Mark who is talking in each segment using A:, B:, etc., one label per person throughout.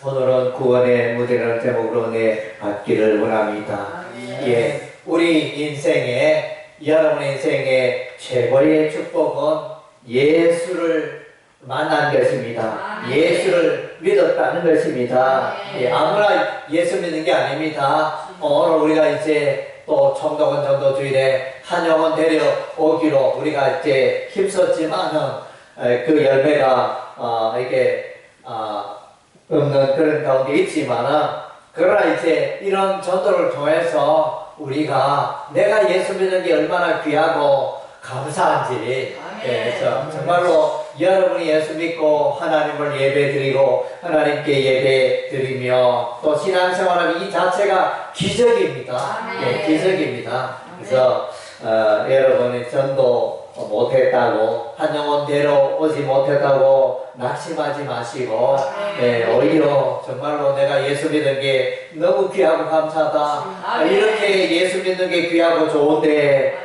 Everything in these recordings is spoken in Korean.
A: 오늘은 구원의 무대라는 제목으로 받기를 원합니다. 예, 우리 인생에, 여러분의 인생의 최고의 축복은 예수를 만난 것입니다. 예수를 믿었다는 것입니다. 예, 아무나 예수 믿는 게 아닙니다. 오늘 우리가 이제 또 청도군 전도주일에 한 영혼 데려오기로 우리가 이제 힘썼지만은 그 열매가 이게 없는 그런 가운데 있지만은, 그러나 이제 이런 전도를 통해서 우리가 내가 예수 믿는 게 얼마나 귀하고 감사한지, 그래서 정말로 여러분이 예수 믿고 하나님을 예배드리고 하나님께 예배드리며 또 신앙생활하는 이 자체가 기적입니다. 예, 기적입니다. 그래서 여러분이 전도 못했다고, 한 영혼 데려오지 못했다고 낙심하지 마시고, 오히려 정말로 내가 예수 믿는 게 너무 귀하고 감사하다, 이렇게 예수 믿는 게 귀하고 좋은데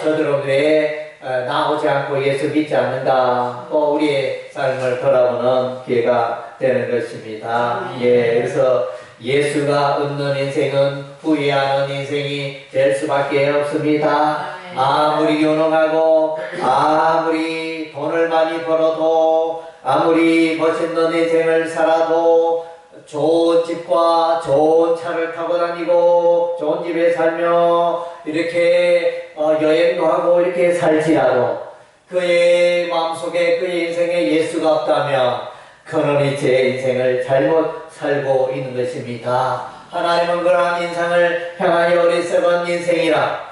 A: 저들은 왜 나오지 않고 예수 믿지 않는가, 또 우리의 삶을 돌아보는 기회가 되는 것입니다. 예, 그래서 예수가 없는 인생은 후회하는 인생이 될 수밖에 없습니다. 아무리 유능하고 아무리 돈을 많이 벌어도 아무리 멋있는 인생을 살아도 좋은 집과 좋은 차를 타고 다니고 좋은 집에 살며 이렇게 여행도 하고 이렇게 살지라도 그의 마음속에 그의 인생에 예수가 없다면 그는 제 인생을 잘못 살고 있는 것입니다. 하나님은 그러한 인생을 향하여 어리석은 인생이라,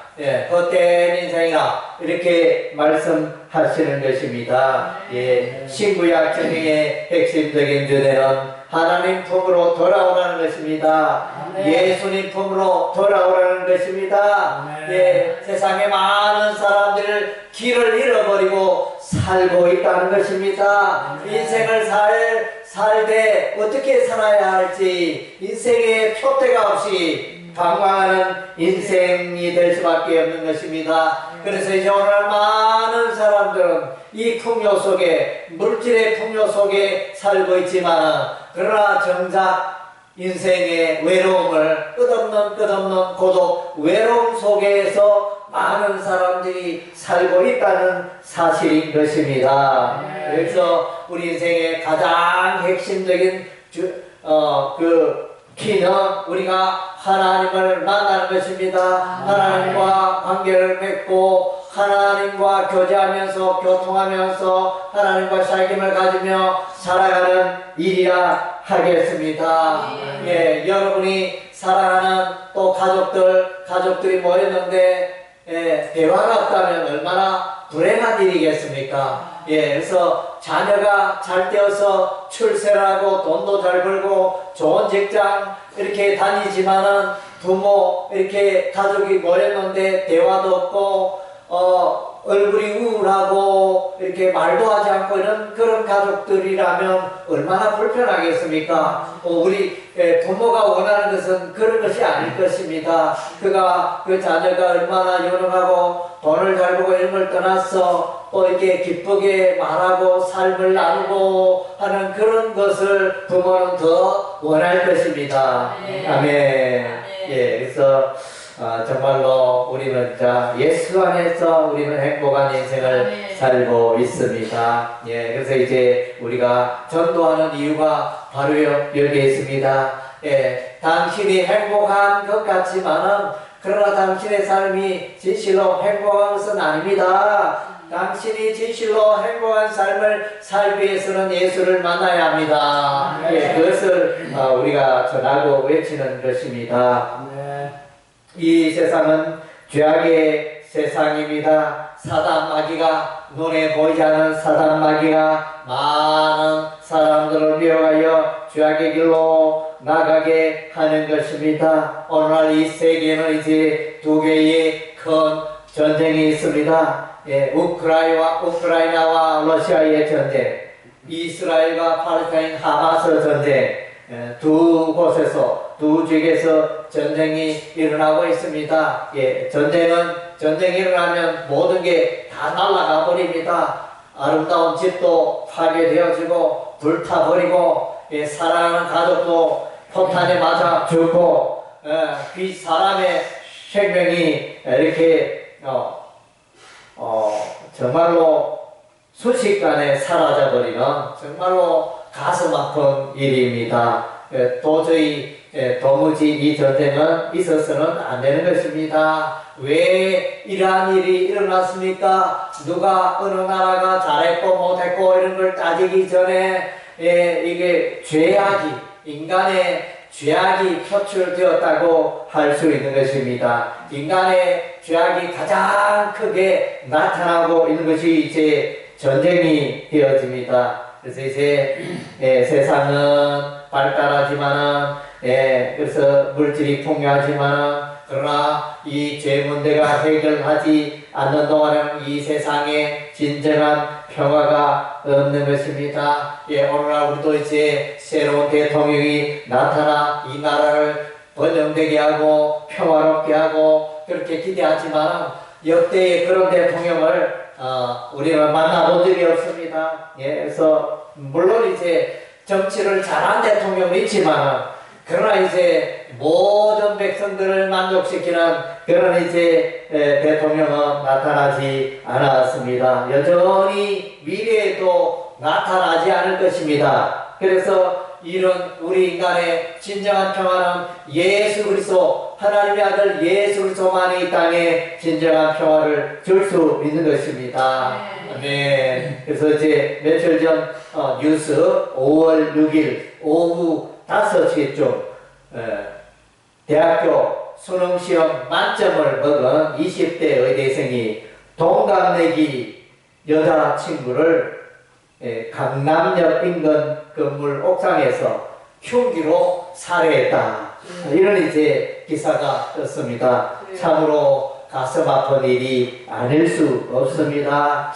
A: 헛된 인생이라 이렇게 말씀하시는 것입니다. 예, 신구약 성경의 핵심적인 주제는 하나님 품으로 돌아오라는 것입니다. 예수님 품으로 돌아오라는 것입니다. 예, 세상에 많은 사람들 길을 잃어버리고 살고 있다는 것입니다. 인생을 살되 어떻게 살아야 할지 인생의 표대가 없이 방황하는 인생이 될 수밖에 없는 것입니다. 그래서 이제 오늘 많은 사람들은 이 풍요 속에, 물질의 풍요 속에 살고 있지만, 그러나 정작 인생의 외로움을 끝없는 고독, 외로움 속에서 많은 사람들이 살고 있다는 사실인 것입니다. 그래서 우리 인생의 가장 핵심적인 키는 우리가 하나님을 만나는 것입니다. 하나님과 관계를 맺고 하나님과 교제하면서 교통하면서 하나님과 살김을 가지며 살아가는 일이라 하겠습니다. 예, 여러분이 사랑하는 또 가족들이 모였는데 대화가 없다면 얼마나 불행한 일이겠습니까? 예, 그래서 자녀가 잘 되어서 출세를 하고 돈도 잘 벌고 좋은 직장 이렇게 다니지만은 부모 이렇게 가족이 모였는데 대화도 없고 얼굴이 우울하고 이렇게 말도 하지 않고 이런 그런 가족들이라면 얼마나 불편하겠습니까? 우리 부모가 원하는 것은 그런 것이 아닐 것입니다. 그 자녀가 얼마나 유능하고 돈을 잘 벌고 이런 걸 떠나서 또 이렇게 기쁘게 말하고 삶을 나누고 하는 그런 것을 부모는 더 원할 것입니다. 아멘. 예, 그래서 정말로 우리는 예수 안에서 우리는 행복한 인생을 살고 있습니다. 예, 그래서 이제 우리가 전도하는 이유가 바로 여기에 있습니다. 예, 당신이 행복한 것 같지만은 그러나 당신의 삶이 진실로 행복한 것은 아닙니다. 당신이 진실로 행복한 삶을 살기 위해서는 예수를 만나야 합니다. 예, 그것을 우리가 전하고 외치는 것입니다. 이 세상은 죄악의 세상입니다. 사단 마귀가, 눈에 보이지 않는 사단 마귀가 많은 사람들을 미혹하여 죄악의 길로 나가게 하는 것입니다. 오늘날 이 세계는 이제 두 개의 큰 전쟁이 있습니다. 예, 우크라이나와 러시아의 전쟁, 이스라엘과 팔레스타인 하마스 전쟁, 두 곳에서, 두 지역에서 전쟁이 일어나고 있습니다. 예, 전쟁이 일어나면 모든 게 다 날아가 버립니다. 아름다운 집도 파괴되어지고 불타버리고 사랑하는 가족도 포탄에 맞아 죽고 그 사람의 생명이 이렇게 정말로 순식간에 사라져버리는 정말로 가슴 아픈 일입니다. 도무지 이 전쟁은 있어서는 안 되는 것입니다. 왜 이러한 일이 일어났습니까? 누가 어느 나라가 잘했고 못했고 이런 걸 따지기 전에 이게 인간의 죄악이 표출되었다고 할 수 있는 것입니다. 인간의 죄악이 가장 크게 나타나고 있는 것이 이제 전쟁이 되어집니다. 그래서 이제 세상은 발달하지만은 그래서 물질이 풍요하지만은 그러나 이 죄 문제가 해결하지 않는 동안은 이 세상에 진정한 평화가 없는 것입니다. 오늘날 우리도 이제 새로운 대통령이 나타나 이 나라를 번영되게 하고 평화롭게 하고 그렇게 기대하지만 역대의 그런 대통령을 우리는 만나본 적이 없습니다. 그래서 물론 이제 정치를 잘한 대통령도 있지만 그러나 이제 모든 백성들을 만족시키는 그런 이제 대통령은 나타나지 않았습니다. 여전히 미래에도 나타나지 않을 것입니다. 그래서 이런 우리 인간의 진정한 평화는 예수 그리스도 하나님의 아들 예수 그리스도만이 이 땅에 진정한 평화를 줄 수 있는 것입니다. 네. 그래서 이제 며칠 전 뉴스 5월 6일 오후 5시쯤 대학교 수능시험 만점을 먹은 20대 의대생이 동갑내기 여자친구를 강남역 인근 건물 옥상에서 흉기로 살해했다. 이런 이제 기사가 떴습니다. 참으로 가슴 아픈 일이 아닐 수 없습니다.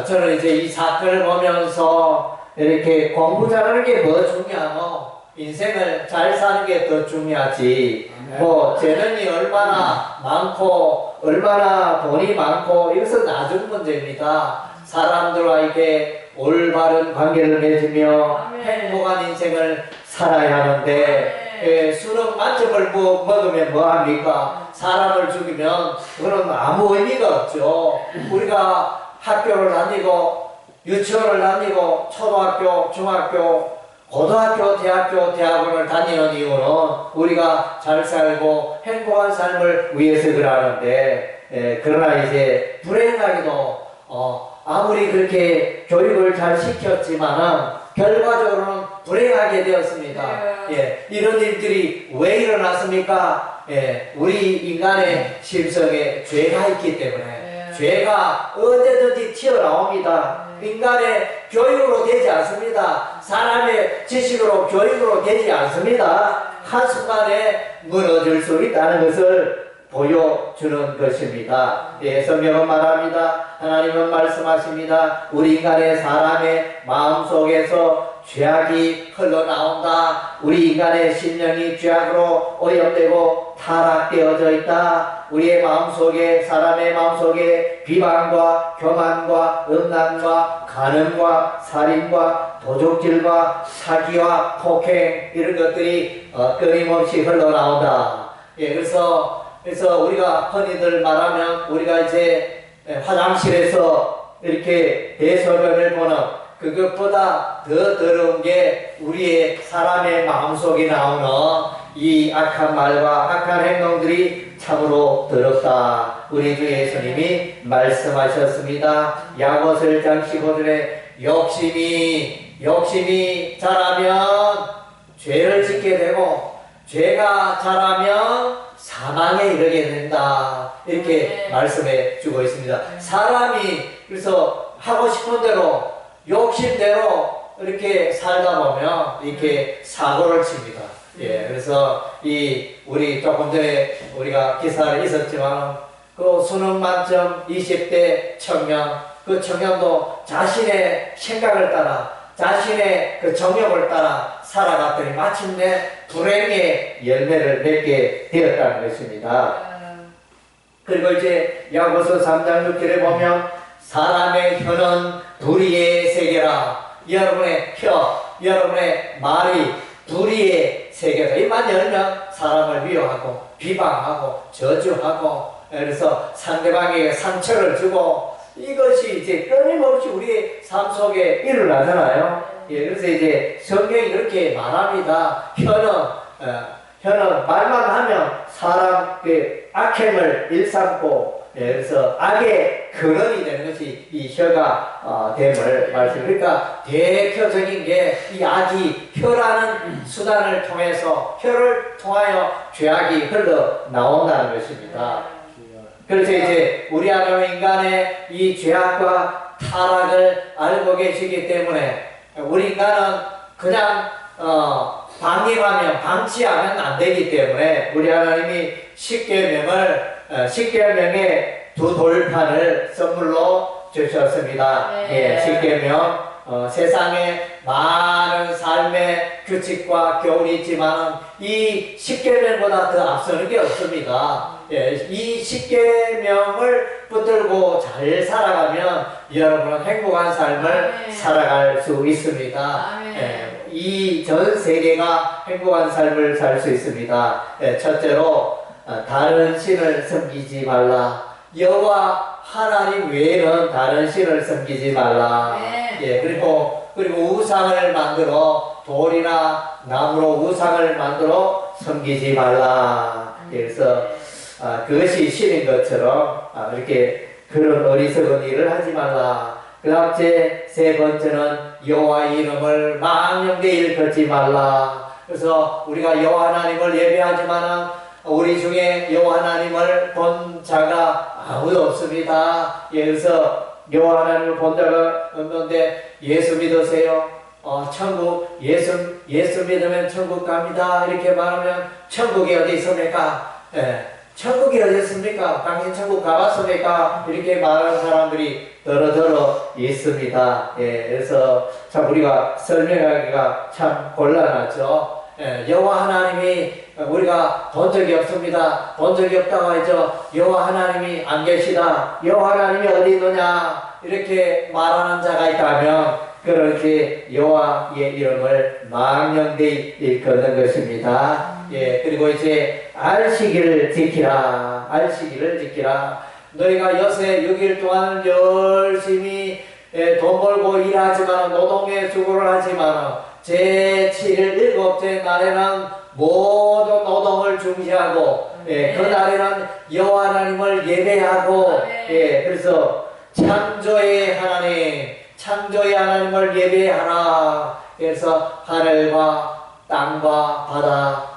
A: 저는 이제 이 사건을 보면서 이렇게 공부 잘하는 게 뭐 중요하고 인생을 잘 사는 게 더 중요하지. 재능이 얼마나 많고 얼마나 돈이 많고 이것은 나중 문제입니다. 사람들과 이렇게 올바른 관계를 맺으며 행복한 인생을 살아야 하는데 수능 만점을 먹으면 뭐합니까? 사람을 죽이면 그건 아무 의미가 없죠. 우리가 학교를 다니고 유치원을 다니고 초등학교, 중학교, 고등학교, 대학교, 대학원을 다니는 이유는 우리가 잘 살고 행복한 삶을 위해서 그러는데 그러나 이제 불행하게도 아무리 그렇게 교육을 잘 시켰지만은 결과적으로는 불행하게 되었습니다. 이런 일들이 왜 일어났습니까? 우리 인간의 심성에 죄가 있기 때문에 죄가 언제든지 튀어나옵니다. 인간의 교육으로 되지 않습니다. 사람의 지식으로 교육으로 되지 않습니다. 한순간에 무너질 수 있다는 것을 보여주는 것입니다. 성경은 말합니다. 하나님은 말씀하십니다. 우리 인간의 사람의 마음속에서 죄악이 흘러나온다. 우리 인간의 심령이 죄악으로 오염되고 타락되어져 있다. 우리의 마음속에 사람의 마음속에 비방과 교만과 음란과 간음과 살인과 도둑질과 사기와 폭행 이런 것들이 끊임없이 흘러나온다. 그래서 우리가 흔히들 말하면 우리가 이제 화장실에서 이렇게 대소변을 보는 그것보다 더 더러운 게 우리의 사람의 마음속에 나오는 이 악한 말과 악한 행동들이 참으로 더럽다. 우리 주 예수님이 말씀하셨습니다. 야고보서 1장 15절에 욕심이 자라면 죄를 짓게 되고 죄가 자라면 사망에 이르게 된다. 이렇게 말씀해 주고 있습니다. 사람이 그래서 하고 싶은 대로 욕심대로 이렇게 살다 보면 이렇게 사고를 칩니다. 그래서 우리 조금 전에 우리가 기사를 있었지만 그 수능 만점 20대 청년, 그 청년도 자신의 생각을 따라 자신의 그 정욕을 따라 살아갔더니 마침내 불행의 열매를 맺게 되었다는 것입니다. 그리고 이제 야고보서 3장 6절에 보면 사람의 혀는 불의의 세계라. 여러분의 혀, 여러분의 말이 불의의 세계에서 입만 열면 사람을 미워하고 비방하고 저주하고 그래서 상대방에게 상처를 주고 이것이 이제 끊임없이 우리의 삶 속에 일어나잖아요. 예, 그래서 이제 성경이 이렇게 말합니다. 혀는 말만 하면 사람의 악행을 일삼고 그래서 악의 근원이 되는 것이 이 혀가 됨을 말씀. 그러니까 대표적인 게 이 악이 혀라는 수단을 통해서 혀를 통하여 죄악이 흘러 나온다는 것입니다. 그래서 이제 우리 안에 인간의 이 죄악과 타락을 알고 계시기 때문에 우리 인간은 그냥 방임하면 방치하면 안 되기 때문에 우리 하나님이 십계명의 두 돌판을 선물로 주셨습니다. 예, 십계명 세상에 많은 삶의 규칙과 교훈이 있지만 이 십계명보다 더 앞서는 게 없습니다. 예, 이 십계명을 붙들고 잘 살아가면 여러분은 행복한 삶을 살아갈 수 있습니다. 예, 이 전 세계가 행복한 삶을 살 수 있습니다. 예, 첫째로 다른 신을 섬기지 말라. 여호와 하나님 외에는 다른 신을 섬기지 말라. 예, 그리고 우상을 만들어 돌이나 나무로 우상을 만들어 섬기지 말라. 그래서 그것이 신인 것처럼 이렇게 그런 어리석은 일을 하지 말라. 그 다음 세 번째는 여호와의 이름을 망령되이 걷지 말라. 그래서 우리가 여호와 하나님을 예배하지만은 우리 중에 여호와 하나님을 본 자가 아무도 없습니다. 예, 그래서 여호와 하나님을 본 자가 없는데 예수 믿으세요. 예수 믿으면 천국 갑니다. 이렇게 말하면 천국이 어디 있습니까? 예, 천국이 어디 있습니까? 당신 천국 가봤습니까? 이렇게 말하는 사람들이 더러 있습니다. 예, 그래서 참 우리가 설명하기가 참 곤란하죠. 예, 여호와 하나님이 우리가 본 적이 없습니다. 본 적이 없다고 하죠. 여호와 하나님이 안 계시다. 여호와 하나님이 어디 있느냐 이렇게 말하는 자가 있다면 그렇게 여호와의 이름을 망령되이 일컫는 것입니다. 예, 그리고 이제 안식일을 지키라. 너희가 여세 6일 동안 열심히 돈 벌고 일하지만 노동의 수고를 하지만 제7일 일곱째 날에는 모든 노동을 중지하고 그 날에는 여호와 하나님을 예배하고 그래서 창조의 하나님을 예배하라. 그래서 하늘과 땅과 바다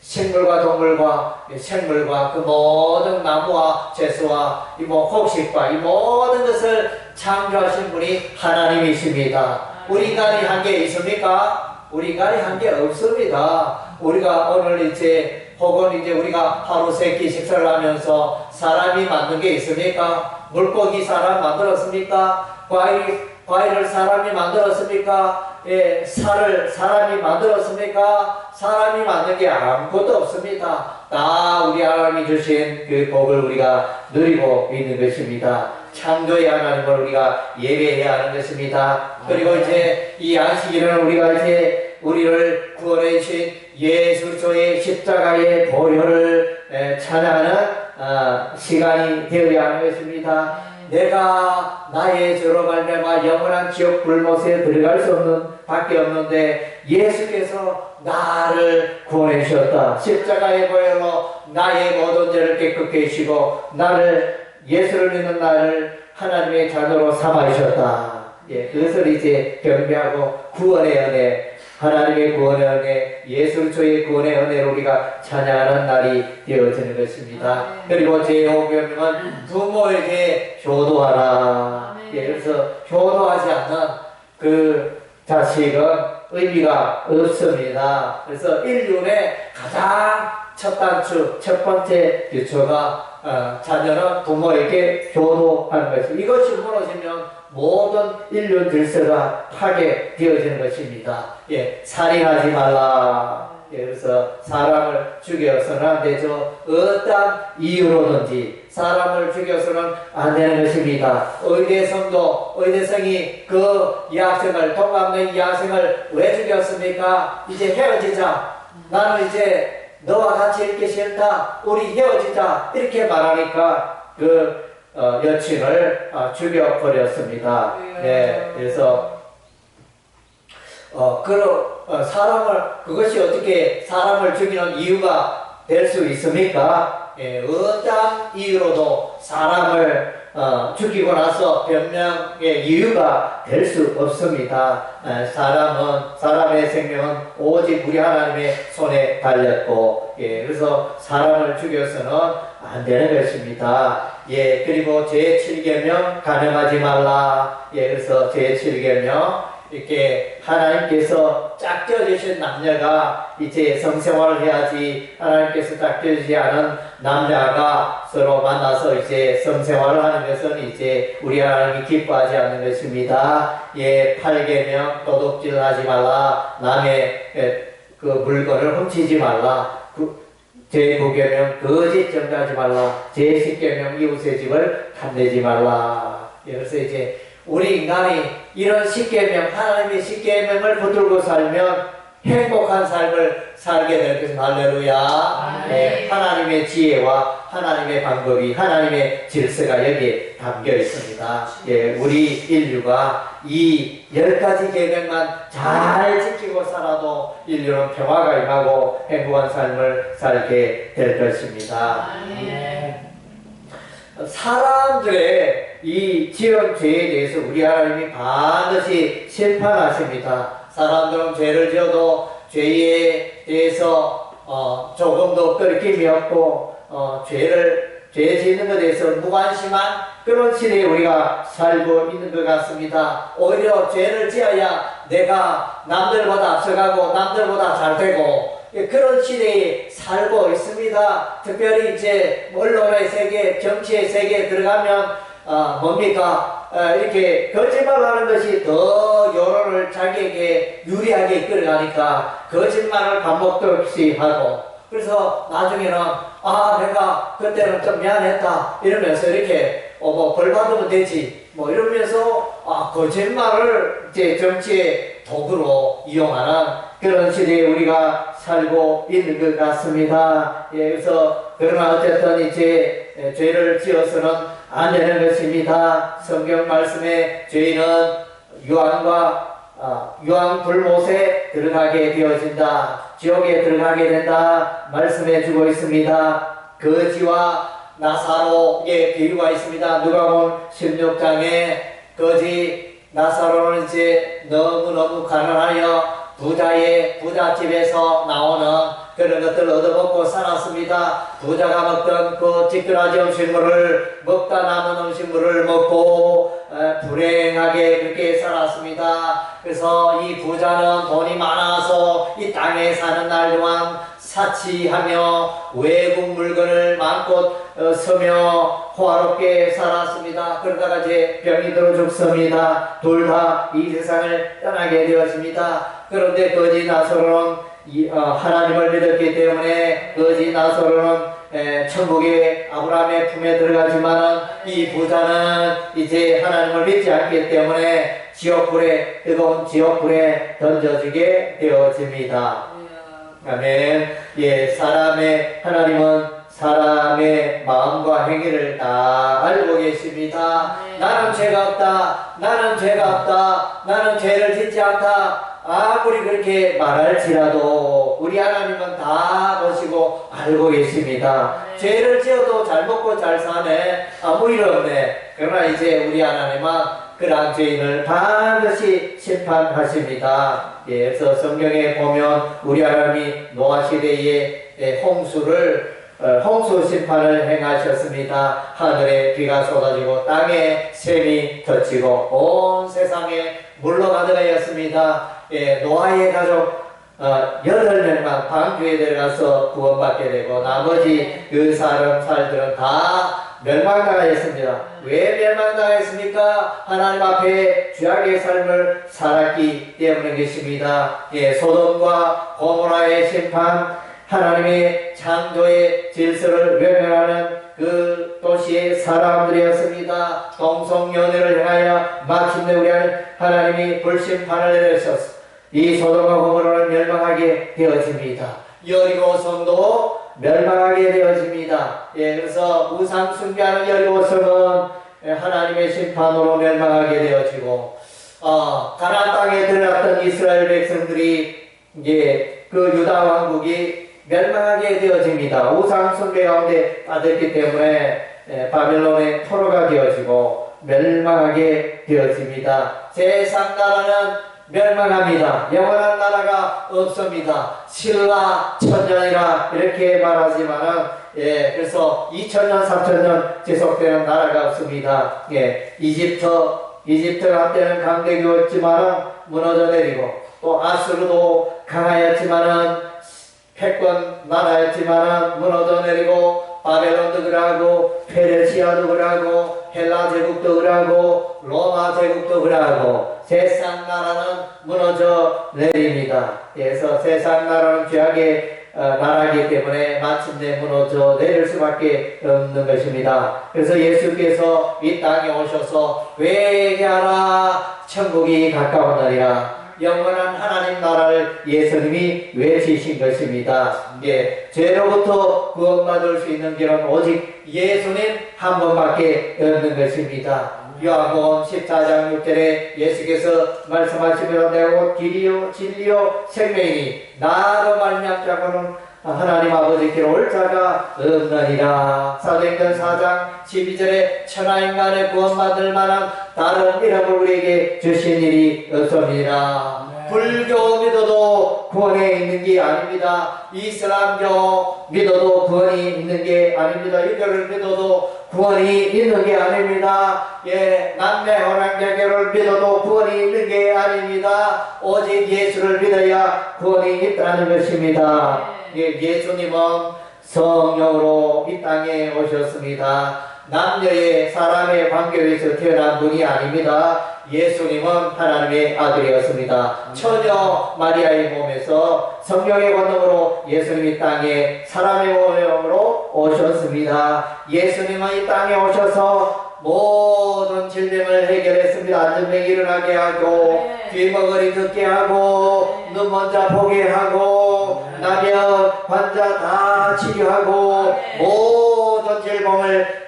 A: 식물과 동물과 생물과 그 모든 나무와 채소와 이 곡식과 이 모든 것을 창조하신 분이 하나님이십니다. 우리 인간이 한 게 있습니까? 우리 인간이 한 게 없습니다. 우리가 오늘 혹은 우리가 하루 세끼 식사를 하면서 사람이 만든 게 있습니까? 물고기 사람 만들었습니까? 과일을 사람이 만들었습니까? 살을 사람이 만들었습니까? 사람이 만든 게 아무것도 없습니다. 다 우리 하나님이 주신 그 복을 우리가 누리고 있는 것입니다. 창조의 하나님을 우리가 예배해야 하는 것입니다. 그리고 이 안식일은 우리가 우리를 구원해 주신 예수 그리스도의 십자가의 보혈을 찬양하는 시간이 되어야 하는 것입니다. 내가 나의 죄로 말미암아 영원한 지옥 불못에 들어갈 수 없는 밖에 없는데 예수께서 나를 구원해 주셨다. 십자가의 보혈로 나의 모든 죄를 깨끗게 해주시고 예수를 믿는 나를 하나님의 자녀로 삼아 주셨다. 그것을 경배하고 구원의 은혜, 하나님의 구원의 은혜, 예수 그리스도의 구원의 은혜로 우리가 찬양하는 날이 되어지는 것입니다. 그리고 제5계명은 부모에게 효도하라. 그래서 효도하지 않는 그 자식은 의미가 없습니다. 그래서 인륜의 가장 첫 번째 기초가 자녀는 부모에게 효도하는 것입니다. 이것이 무너지면 모든 인륜 질서가 파괴되어지는 것입니다. 살인하지 말라. 그래서 사람을 죽여서는 안 되죠. 어떤 이유로든지 사람을 죽여서는 안 되는 것입니다. 의대성이 그 여학생을, 동갑내기 여학생을 왜 죽였습니까? 이제 헤어지자. 나는 이제 너와 같이 있기 싫다. 우리 헤어지자. 이렇게 말하니까 그 여친을 죽여버렸습니다. 네, 그래서 그것이 어떻게 사람을 죽이는 이유가 될 수 있습니까? 예, 어떠한 이유로도 사람을 죽이고 나서 변명의 이유가 될 수 없습니다. 사람의 생명은 오직 우리 하나님의 손에 달렸고, 예, 그래서 사람을 죽여서는 안 되는 것입니다. 예, 그리고 제7계명 간음하지 말라. 예, 그래서 제7계명 이렇게 하나님께서 짝지어주신 남녀가 이제 성생활을 해야지, 하나님께서 짝지어주지 않은 남녀가 서로 만나서 이제 성생활을 하는 것은 이제 우리 하나님이 기뻐하지 않는 것입니다. 예, 8계명 도둑질 하지 말라. 남의 그 물건을 훔치지 말라. 제9계명 거짓 증거하지 말라. 제10계명 이웃의 집을 탐내지 말라. 예, 그래서 이제 우리 인간이 이런 십계명, 하나님의 십계명을 붙들고 살면 행복한 삶을 살게 될 것입니다. 할렐루야. 네, 하나님의 지혜와 하나님의 방법이, 하나님의 질서가 여기에 담겨 있습니다. 예, 우리 인류가 이 10가지 계명만 잘 지키고 살아도 인류는 평화가 임하고 행복한 삶을 살게 될 것입니다. 사람들의 이 지은 죄에 대해서 우리 하나님이 반드시 심판하십니다. 사람들은 죄를 지어도 죄에 대해서 조금도 끓김이 없고 죄 짓는 것에 대해서 무관심한 그런 시대에 우리가 살고 있는 것 같습니다. 오히려 죄를 지어야 내가 남들보다 앞서가고 남들보다 잘되고 그런 시대에 살고 있습니다. 특별히 이제 언론의 세계, 정치의 세계에 들어가면 뭡니까? 이렇게 거짓말하는 것이 더 여론을 자기에게 유리하게 이끌어가니까 거짓말을 반복도 없이 하고, 그래서 나중에는 내가 그때는 좀 미안했다 이러면서 이렇게 벌 받으면 되지 뭐 이러면서 거짓말을 이제 정치의 도구로 이용하는 그런 시대에 우리가 살고 있는 것 같습니다. 예, 그래서 그러나 어쨌든 이제 죄를 지어서는 안 되는 것입니다. 성경 말씀에 죄인은 유황불못에 들어가게 되어진다. 지옥에 들어가게 된다. 말씀해 주고 있습니다. 거지와 나사로의 비유가 있습니다. 누가복음 16장에 거지 나사로는 이제 너무너무 가난하여 부자 집에서 나오는 그런 것들을 얻어먹고 살았습니다. 부자가 먹던 그 찌끄러지 음식물을 먹다 남은 음식물을 먹고 불행하게 그렇게 살았습니다. 그래서 이 부자는 돈이 많아서 이 땅에 사는 날 동안 사치하며 외국 물건을 마음껏 서며 호화롭게 살았습니다. 그러다가 이제 병이 들어 죽습니다. 둘 다 이 세상을 떠나게 되었습니다. 그런데 거지 나사로는 하나님을 믿었기 때문에 거지 나사로는 천국의 아브라함의 품에 들어가지만은 이 부자는 이제 하나님을 믿지 않기 때문에 뜨거운 지옥불에 던져지게 되어집니다. 아멘. 예, 하나님은 사람의 마음과 행위를 다 알고 계십니다. 나는 죄가 없다. 나는 죄를 짓지 않다. 아무리 그렇게 말할지라도 우리 하나님은 다 보시고 알고 계십니다. 죄를 지어도 잘 먹고 잘 사네. 아무 일 없네. 그러나 이제 우리 하나님은 그러한 죄인을 반드시 심판하십니다. 예, 그래서 성경에 보면 우리 하나님이 노아 시대에 홍수 심판을 행하셨습니다. 하늘에 비가 쏟아지고 땅에 샘이 덮치고 온 세상에 물로 가득하였습니다. 예, 노아의 가족 8명만 방주에 들어가서 구원받게 되고 나머지 그 살들은 다 멸망당하였습니다. 왜 멸망당하였습니까? 하나님 앞에 죄악의 삶을 살았기 때문인 것입니다. 예, 소돔과 고모라의 심판, 하나님의 창조의 질서를 외면하는 그 도시의 사람들이었습니다. 동성연애를 행하여 마침내 우리 하나님이 불심판을 내리셨습니다. 이 소돔과 고모라는 멸망하게 되어집니다. 여리고 성도 멸망하게 되어집니다. 예, 그래서 우상 숭배하는 여리고 성은 하나님의 심판으로 멸망하게 되어지고, 가나안 땅에 들어갔던 이스라엘 백성들이 이제 그 유다 왕국이 멸망하게 되어집니다. 우상 숭배 가운데 빠졌기 때문에 바벨론의 포로가 되어지고 멸망하게 되어집니다. 세상 나라는 멸망합니다. 영원한 나라가 없습니다. 신라 천년이라 이렇게 말하지만은, 예, 그래서 2000년, 3000년 지속되는 나라가 없습니다. 예, 이집트가 한때는 강대국이었지만은 무너져 내리고, 또 아수르도 강하였지만은 패권 나라였지만은 무너져 내리고, 바벨론도 그러고 페르시아도 그러고 헬라 제국도 그러고 로마 제국도 그러고 세상 나라는 무너져 내립니다. 그래서 세상 나라는 죄악의 나라이기 때문에 마침내 무너져 내릴 수밖에 없는 것입니다. 그래서 예수께서 이 땅에 오셔서 회개하라 천국이 가까웠느니라, 영원한 하나님 나라를 예수님이 외치신 것입니다. 예, 죄로부터 구원받을 수 있는 길은 오직 예수님 한 분밖에 없는 것입니다. 요한복음 14장 6절에 예수께서 말씀하시며 내가 곧 길이요 진리요 생명이니 나로 말미암지 않고는 하나님 아버지께로 올 자가 없느니라. 사도행전 4장 12절에 천하인간의 구원받을 만한 다른 이름을 우리에게 주신 일이 없습니다. 불교 믿어도 구원에 있는 게 아닙니다. 이슬람교 믿어도 구원이 있는 게 아닙니다. 유교를 믿어도 구원이 있는 게 아닙니다. 예, 남매 혼합개교를 믿어도 구원이 있는 게 아닙니다. 오직 예수를 믿어야 구원이 있다는 것입니다. 예, 예수님은 성령으로 이 땅에 오셨습니다. 남녀의 사람의 관계에서 태어난 분이 아닙니다. 예수님은 하나님의 아들이었습니다. 처녀 마리아의 몸에서 성령의 권능으로 예수님이 땅에 사람의 몸으로 오셨습니다. 예수님은 이 땅에 오셔서 모든 질병을 해결했습니다. 안전병이 일어나게 하고 귀머거리 듣게 하고 눈 먼저 보게 하고 나병 환자 다 치료하고 모든 질병을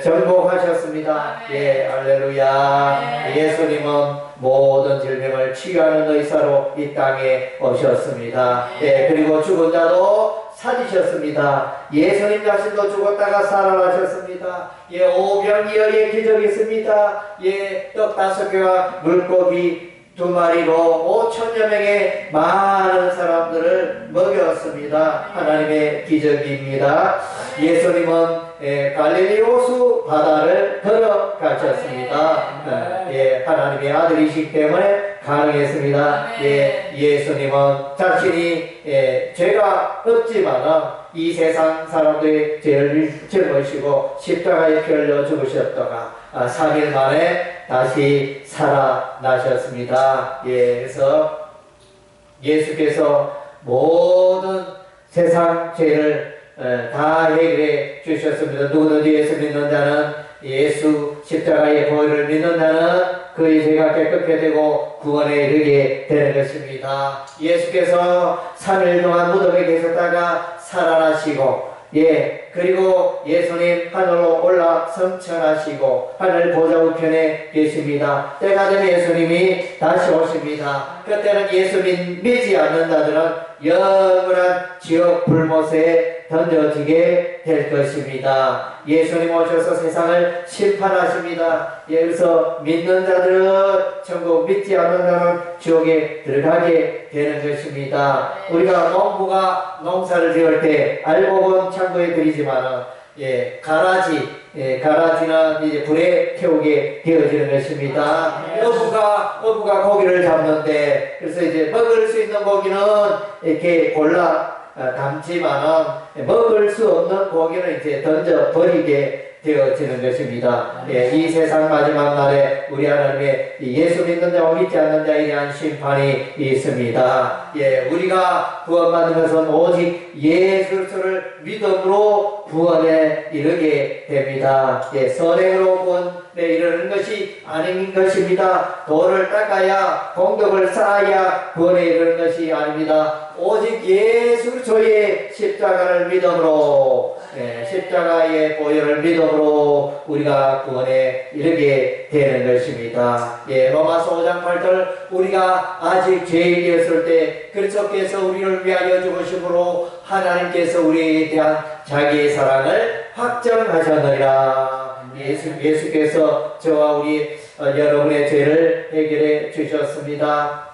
A: 정복하셨습니다. 예, 할렐루야. 예수님은 모든 질병을 치유하는 의사로 이 땅에 오셨습니다. 예, 그리고 죽은 자도 살리셨습니다. 예수님 자신도 죽었다가 살아나셨습니다. 예, 오병이어의 기적이 있습니다. 예, 떡 5개와 물고기 2마리로 5천여 명의 많은 사람들을 먹였습니다. 하나님의 기적입니다. 예수님은 갈릴리 호수 바다를 걸어가셨습니다. 예, 하나님의 아들이시기 때문에 가능했습니다. 예, 예수님은 자신이 죄가 없지만 이 세상 사람들의 죄를 짊으시고 십자가에 피 흘려 죽으셨다가 3일 만에 다시 살아나셨습니다. 예, 그래서 예수께서 모든 세상 죄를 다 해결해 주셨습니다. 누구든지 예수 믿는 자는, 예수 십자가의 보혈을 믿는 자는 그의 죄가 깨끗게 되고 구원에 이르게 되는 것입니다. 예수께서 3일 동안 무덤에 계셨다가 살아나시고, 예, 그리고 예수님 하늘로 올라 성천하시고 하늘 보좌 우편에 계십니다. 때가 되면 예수님이 다시 오십니다. 그때는 예수 믿지 않는 자들은 영원한 지옥 불못에 던져지게 될 것입니다. 예수님 오셔서 세상을 심판하십니다. 예, 그래서 믿는 자들은 천국, 믿지 않는 자는 지옥에 들어가게 되는 것입니다. 우리가 농부가 농사를 지을 때 알곡은 창고에 들이지만은, 예, 가라지는 이제 불에 태우게 되어지는 것입니다. 어부가 고기를 잡는데, 그래서 이제 먹을 수 있는 고기는 이렇게 골라 담지만은 먹을 수 없는 고기는 이제 던져 버리게 되어지는 것입니다. 예, 이 세상 마지막 날에 우리 하나님의 예수 믿는 자와 믿지 않는 자에 대한 심판이 있습니다. 예, 우리가 구원받는 것은 오직 예수 그리스도를 믿음으로 구원에 이르게 됩니다. 예, 선행으로 구원에 이르는 것이 아닌 것입니다. 도를 닦아야 공덕을 쌓아야 구원에 이르는 것이 아닙니다. 오직 예수 그리스도의 십자가를 믿음으로, 예, 십자가의 보혈을 믿음으로 우리가 구원에 이르게 되는 것입니다. 예, 로마서 5장 8절 우리가 아직 죄인이었을 때 그리스도께서 우리를 위하여 죽으심으로 하나님께서 우리에 대한 자기의 사랑을 확정하셨느니라. 예수께서 저와 우리 여러분의 죄를 해결해 주셨습니다.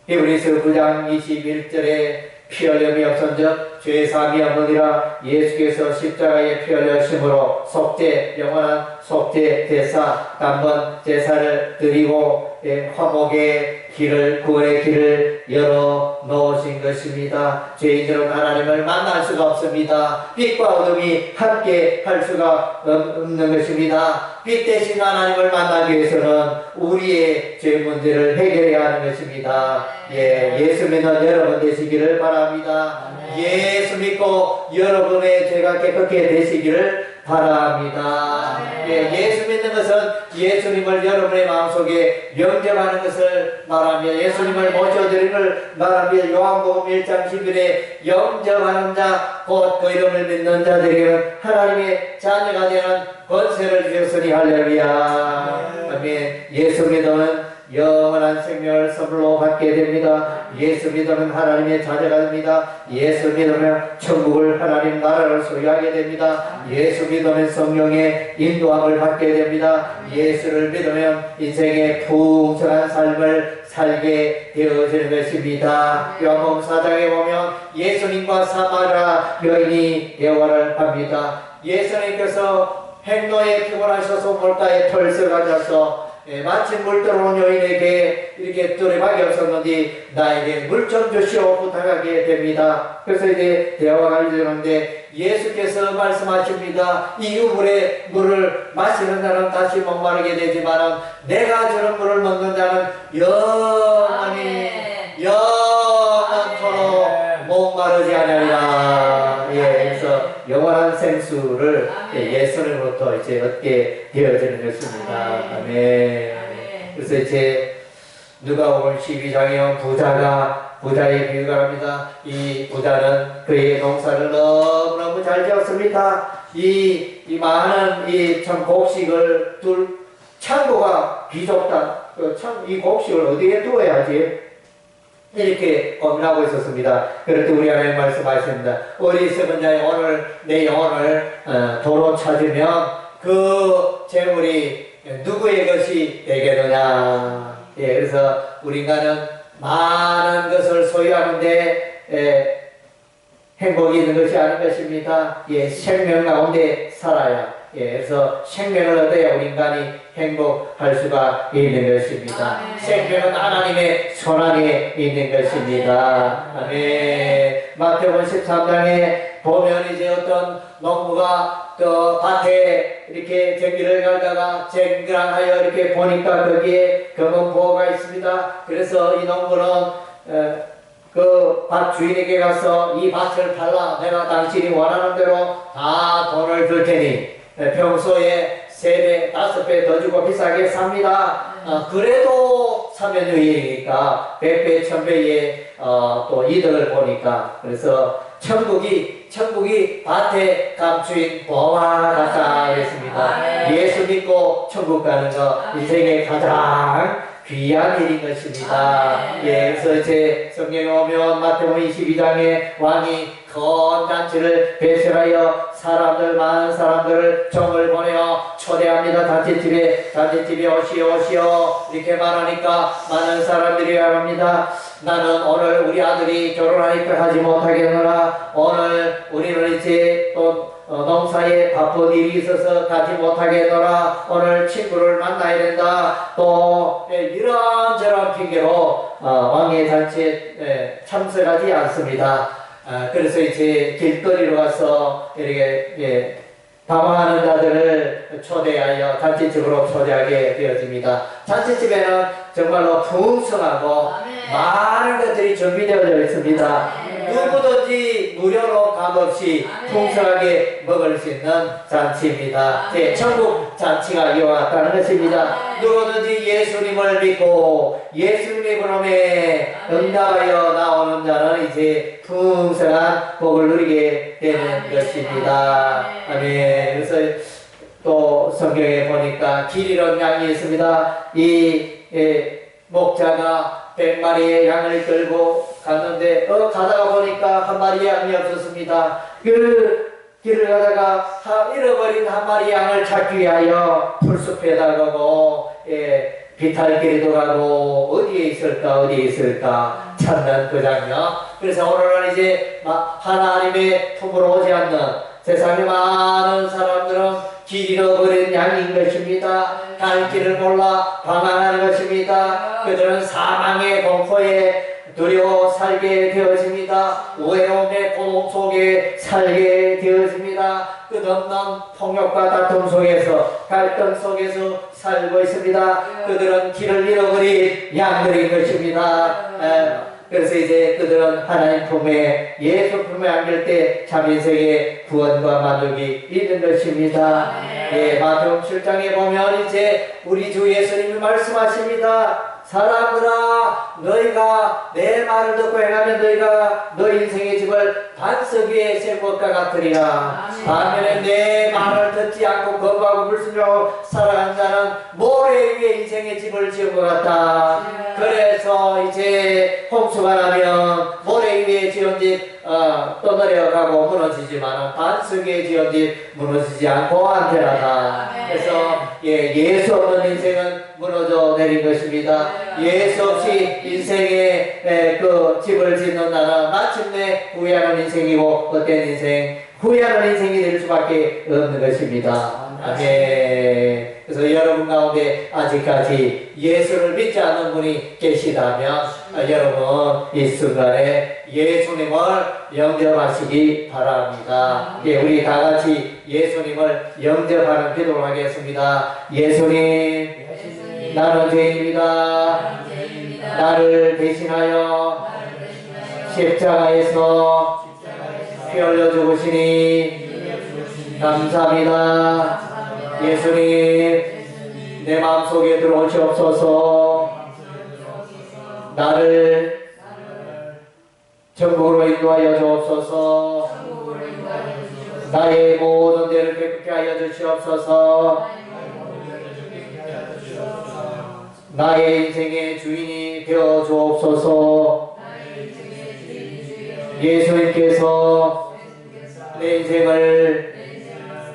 A: 히브리서 9장 21절에 피 흘림이 없은즉 죄 사함이 없느니라. 예수께서 십자가에 피 흘리심으로 속죄, 영원한 속죄 대사 단번 제사를 드리고 화목의 길을, 구원의 길을 열어 놓으신 것입니다. 죄인들은 하나님을 만날 수가 없습니다. 빛과 어둠이 함께 할 수가 없는 것입니다. 빛 대신 하나님을 만나기 위해서는 우리의 죄 문제를 해결해야 하는 것입니다. 예, 예수 믿는 여러분 되시기를 바랍니다. 예수 믿고 여러분의 죄가 깨끗게 되시기를 바랍니다. 예, 예수 믿는 것은 예수님을 여러분의 마음속에 영접하는 것을 말하며 예수님을 모셔드리는 걸 말하며 요한복음 1장 11에 영접하는 자 곧 그 이름을 믿는 자들에게는 하나님의 자녀가 되는 권세를 주셨으니 할렐루야. 아멘. 예수 믿으면 영원한 생명을 선물로 받게 됩니다. 예수 믿으면 하나님의 자녀가 됩니다. 예수 믿으면 천국을 하나님 나라를 소유하게 됩니다. 예수 믿으면 성령의 인도함을 받게 됩니다. 예수를 믿으면 인생의 풍성한 삶을 살게 되어지는 것입니다. 요한복음 4장에 보면 예수님과 사마리아 여인이 대화를 합니다. 예수님께서 행로에 피곤하셔서 물가에 털을 가져서 마침 물 들어온 여인에게 이렇게 두레박이 없었는데 나에게 물 좀 주시오 부탁하게 됩니다. 그래서 이제 대화가 이루어지는데 예수께서 말씀하십니다. 이 우물의 물을 마시는 자는 다시 목마르게 되지만 내가 주는 물을 먹는 자는 영원히 영원토록 목마르지 않으리라. 예, 그래서 영원한 생수를 예수님으로부터 이제 얻게 되어지는 것입니다. 아멘. 그래서 이제 누가복음 12장에 부자의 비유가 합니다. 이 부자는 그의 농사를 너무너무 잘 지었습니다. 이 많은 이 참 곡식을 둘 창고가 비좁다. 이 곡식을 어디에 두어야지? 이렇게 고민하고 있었습니다. 그럴 때 우리 하나님 말씀하십니다. 어리석은 자의 오늘 내 영혼을 도로 찾으면 그 재물이 누구의 것이 되겠느냐. 예, 그래서 우리 인간은 많은 것을 소유하는데 행복이 있는 것이 아닌 것입니다. 예, 생명 가운데 살아야. 예, 그래서 생명을 얻어야 우리 인간이 행복할 수가 있는 것입니다. 생명은 하나님의 손안에 있는 것입니다. 아멘. 마태복음 13장에 보면 이제 어떤 농부가 그 밭에 이렇게 쟁기를 갈다가 쟁그랑하여 이렇게 보니까 거기에 검은 보호가 있습니다. 그래서 이 농부는 그 밭 주인에게 가서 이 밭을 팔라. 내가 당신이 원하는 대로 다 돈을 줄 테니 평소에 3배, 5배 더 주고 비싸게 삽니다. 그래도 사면 유익이니까 100배, 1000배의 또 이득을 보니까 그래서 천국이 밭에 감추인 보화 같다 그랬습니다. 예수 믿고 천국 가는 거 인생의 가장 귀한 일인 것입니다. 예, 그래서 제 성경에 오면 마태복음 22장에 왕이 큰 잔치를 배설하여 많은 사람들을 종을 보내어 초대합니다. 잔치집에 오시오 이렇게 말하니까 많은 사람들이 말합니다. 나는 오늘 우리 아들이 결혼하니까 하지 못하겠노라. 오늘 우리는 이제 또 농사에 바쁜 일이 있어서 가지 못하겠노라. 오늘 친구를 만나야 된다. 또 이런저런 핑계로 왕의 잔치에 참석하지 않습니다. 그래서 이제 길거리로 가서 이렇게 방황하는 자들을 초대하여 잔치집으로 초대하게 되어집니다. 잔치집에는 정말로 풍성하고 많은 것들이 준비되어 있습니다. 누구든지 무료로 값없이 풍성하게 먹을 수 있는 잔치입니다. 천국 잔치가 이와 같다는 것입니다. 누구든지 예수님을 믿고 예수님의 부름에 응답하여 나오는 자는 이제 풍성한 복을 누리게 되는 것입니다. 아멘. 그래서 또 성경에 보니까 길 잃은 양이 있습니다. 이 목자가 100마리의 양을 끌고 갔는데 가다가 보니까 한 마리 양이 없었습니다. 그 길을 가다가 잃어버린 한 마리 양을 찾기 위하여 풀숲에다 가고 비탈길에도 가고 어디에 있을까 찾는 그 장면. 그래서 오늘은 이제 하나님의 품으로 오지 않는 세상의 많은 사람들은 길 잃어버린 양인 것입니다. 갈 길을 몰라 방황하는 것입니다. 그들은 사망의 공포에 두려워 살게 되어집니다. 외로움의 고통 속에 살게 되어집니다. 끝없는 폭력과 다툼 속에서 갈등 속에서 살고 있습니다. 그들은 길을 잃어버린 양들인 것입니다. 그래서 이제 그들은 하나님 품에 예수 품에 안길 때 참 인생의 구원과 만족이 있는 것입니다. 마태복음 7장에 보면 이제 우리 주 예수님이 말씀하십니다. 사람들아, 너희가 내 말을 듣고 행하면 너희가 너희 인생의 집을 반석 위에 세운 것과 같으리라. 반면에 내 말을 듣지 않고 거부하고 불순종하고 살아가는 자는 모래 위에 인생의 집을 지은 것 같다. 그래서 이제 홍수가 나면 모래 위에 지은 집 떠내려가고 무너지지만 반석 위에 지은 집 무너지지 않고 안전하다. 그래서 예수 없는 인생은 무너져 내린 것입니다. 예수 없이 인생의 그 집을 짓는 나는 마침내 후회하는 인생이고 헛된 인생, 후회하는 인생이 될 수밖에 없는 것입니다. 아멘. 그래서 여러분 가운데 아직까지 예수를 믿지 않는 분이 계시다면 여러분 이 순간에 예수님을 영접하시기 바랍니다. 우리 다 같이 예수님을 영접하는 기도를 하겠습니다. 예수님, 나는 죄인입니다. 나를 대신하여 십자가에서 피 흘려 죽으시니 감사합니다. 예수님, 내 마음속에 들어오시옵소서. 나를 천국으로 인도하여 주옵소서. 나의 모든 죄를 깨끗게 하여 주시옵소서. 나의 인생의 주인이 되어 주옵소서. 예수님께서 내 인생을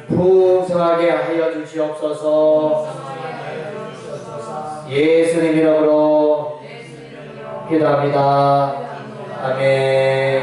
A: 풍성하게 하여 주시옵소서. 예수님 이름으로 기도합니다. 아멘.